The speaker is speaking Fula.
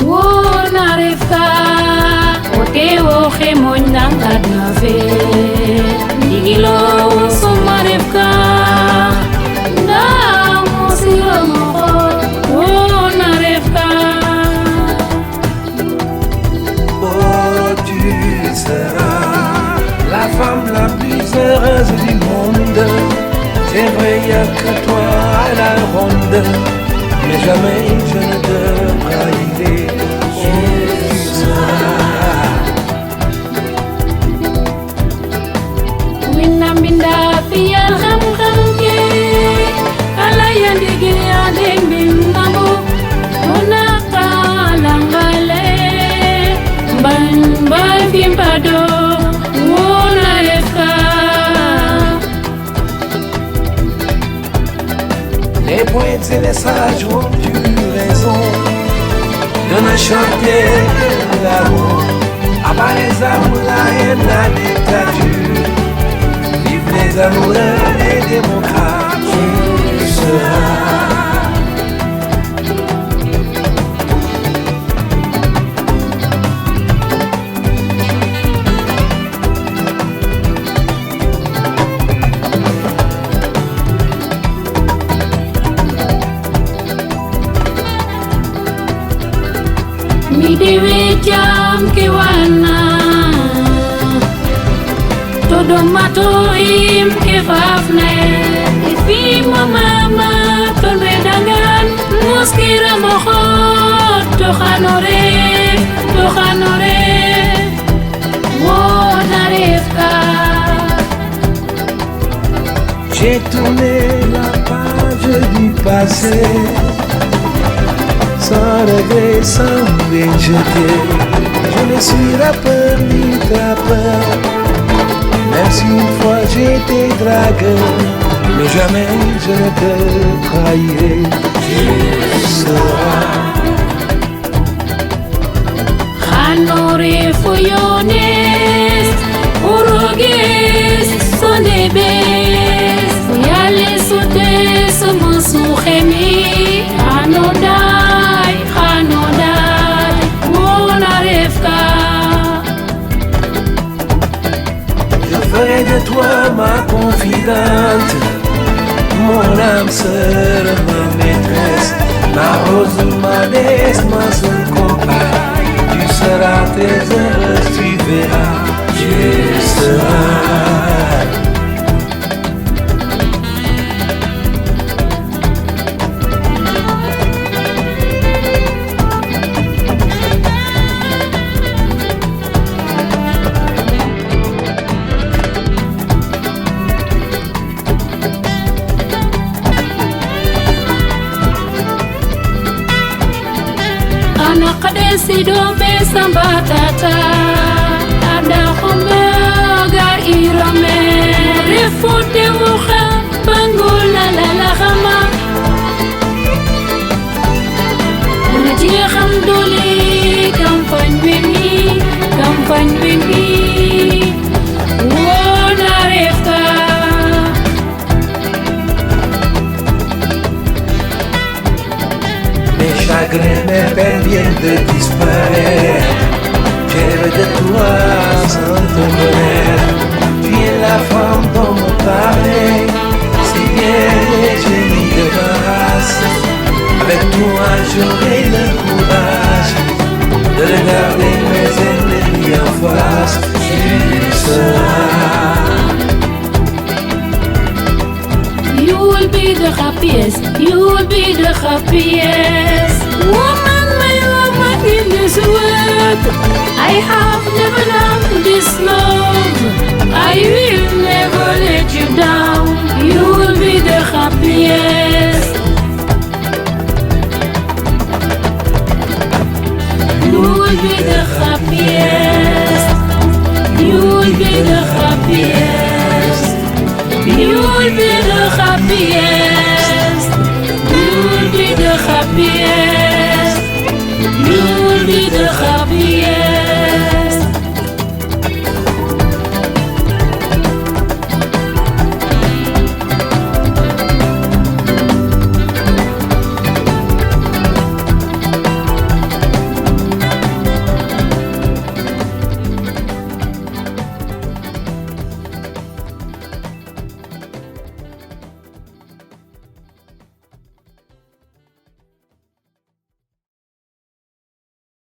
Wona refka ote woxe moñ nang adna fe ndigilo suma refka nda mosiro moxo wona refka. Oh, tu seras la femme la plus heureuse du monde. C'est vrai, y a que toi à la ronde, mais jamais je ne te trahirai. Minda fiyal xam-xam ke ala yandigi ade mbinabo mona kalangale ban fimpado wona refka. Les poètes et les sages ont eu raison de ne chanter l'amour. Abat les amours, la haine, la dictature. Vive les amoureux, les démocrates. Tu seras mi dewe jam ke wana todo mato im ke fafne ifi mama to bedangan muskira moho to khanore wona refka. j'ai tourné la page du passé sans regret, sans bien jeter. Je ne suis rappeur ni trappeur, même si une fois j'étais dragueur, mais jamais je ne te trahirai. Tu seras Khanore foyones uroges sonebes yale sote somosu khemi anodai wona refka. je ferai de toi ma confidente, mon âme sœur, ma maîtresse, ma rose, ma déesse, ma seule compagne. Tu seras très heureuse, tu verras, tu seras. Sido besambatata ada khombaga irame refute wuxa bangula la khama nati khamduli campagne bini wona refka. Mes chagrins, mes peines viennent de disparaître. Je rêve de toi sans te connaître. Tu es la femme dont me parlait, si bien les génies de ma race. Avec toi j'aurai le courage de regarder mes ennemis en face. Tu seras. You will be the happiest, you will be the happiest woman, my woman in this world. I have never known this love, I will never let you down. You will be the happiest, you will be the happiest, you will be the happiest, you will be the happiest, you will be the happiest.